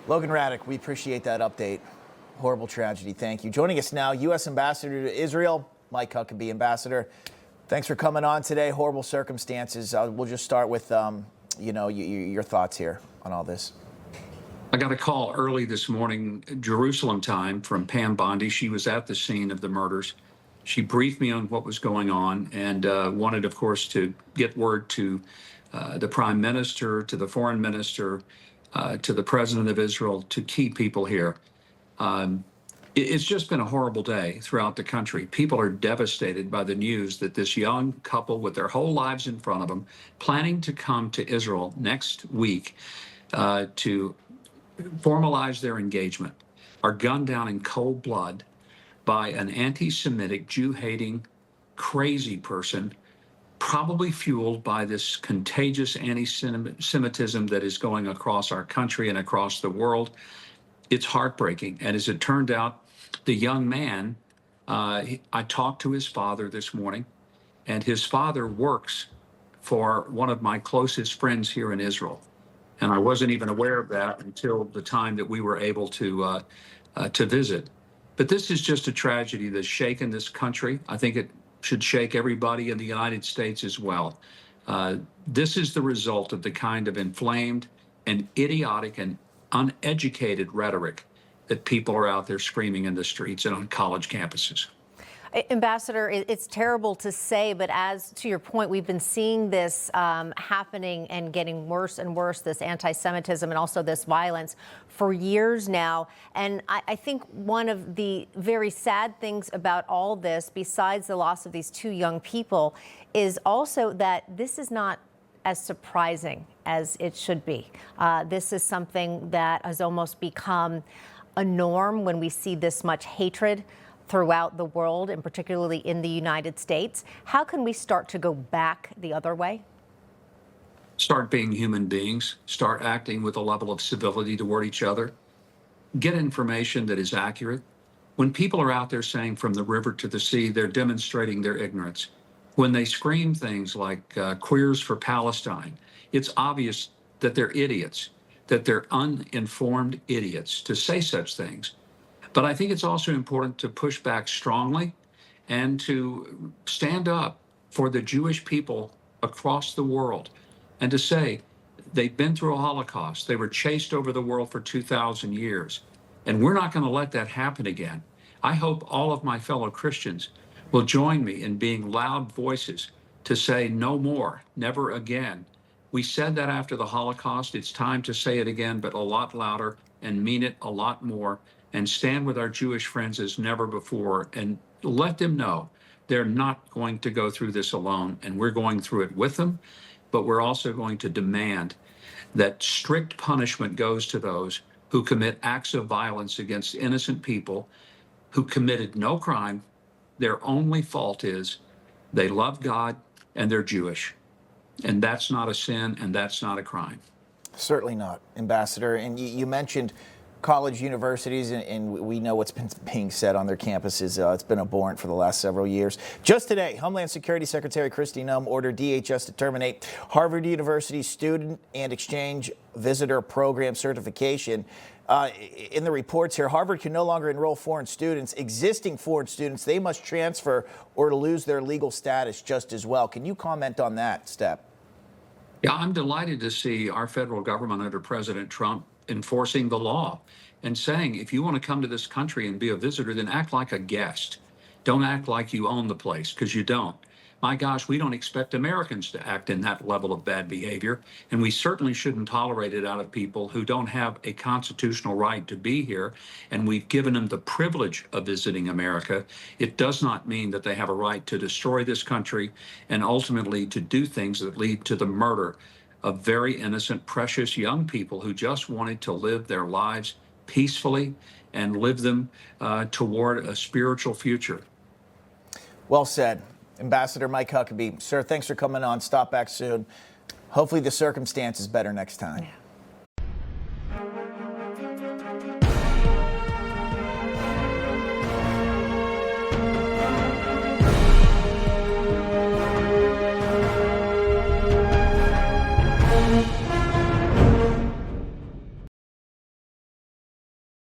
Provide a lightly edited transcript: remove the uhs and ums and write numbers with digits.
Logan Raddick, we appreciate that update. Horrible tragedy. Thank you. Joining us now, U.S. Ambassador to Israel, Mike Huckabee. Ambassador, thanks for coming on today. Horrible circumstances. We'll just start with, your thoughts here on all this. I got a call early this morning, Jerusalem time, from Pam Bondi. She was at the scene of the murders. She briefed me on what was going on and wanted, of course, to get word to the Prime Minister, to the Foreign Minister, to the President of Israel, to key people here. It's just been a horrible day throughout the country. People are devastated by the news that this young couple with their whole lives in front of them, planning to come to Israel next week to formalize their engagement, are gunned down in cold blood by an anti-Semitic, Jew-hating, crazy person, probably fueled by this contagious anti-Semitism that is going across our country and across the world. It's heartbreaking. And as it turned out, the young man, I talked to his father this morning, and his father works for one of my closest friends here in Israel. And I wasn't even aware of that until the time that we were able to visit. But this is just a tragedy that's shaken this country. I think it should shake everybody in the United States as well. This is the result of the kind of inflamed and idiotic and uneducated rhetoric that people are out there screaming in the streets and on college campuses. Ambassador, it's terrible to say, but as to your point, we've been seeing this happening and getting worse and worse, this anti-Semitism and also this violence for years now. And I think one of the very sad things about all this, besides the loss of these two young people, is also that this is not as surprising as it should be. This is something that has almost become a norm when we see this much hatred throughout the world, and particularly in the United States. How can we start to go back the other way? Start being human beings, start acting with a level of civility toward each other, get information that is accurate. When people are out there saying from the river to the sea, they're demonstrating their ignorance. When they scream things like queers for Palestine, it's obvious that they're idiots, that they're uninformed idiots to say such things. But I think it's also important to push back strongly and to stand up for the Jewish people across the world and to say they've been through a Holocaust. They were chased over the world for 2,000 years. And we're not going to let that happen again. I hope all of my fellow Christians will join me in being loud voices to say no more, never again. We said that after the Holocaust. It's time to say it again, but a lot louder, and mean it a lot more, and stand with our Jewish friends as never before and let them know they're not going to go through this alone, and we're going through it with them, but we're also going to demand that strict punishment goes to those who commit acts of violence against innocent people who committed no crime. Their only fault is they love God and they're Jewish. And that's not a sin, and that's not a crime. Certainly not, Ambassador. And you mentioned college universities, and we know what's been being said on their campuses. It's been abhorrent for the last several years. Just today, Homeland Security Secretary Kristi Noem ordered DHS to terminate Harvard University's student and exchange visitor program certification. In the reports here, Harvard can no longer enroll foreign students. Existing foreign students, they must transfer or lose their legal status just as well. Can you comment on that step? Yeah, I'm delighted to see our federal government under President Trump enforcing the law and saying, if you want to come to this country and be a visitor, then act like a guest. Don't act like you own the place, because you don't. My gosh, we don't expect Americans to act in that level of bad behavior, and we certainly shouldn't tolerate it out of people who don't have a constitutional right to be here, and we've given them the privilege of visiting America. It does not mean that they have a right to destroy this country and ultimately to do things that lead to the murder of very innocent, precious young people who just wanted to live their lives peacefully and live them toward a spiritual future. Well said. Ambassador Mike Huckabee. Sir, thanks for coming on. Stop back soon. Hopefully the circumstance is better next time.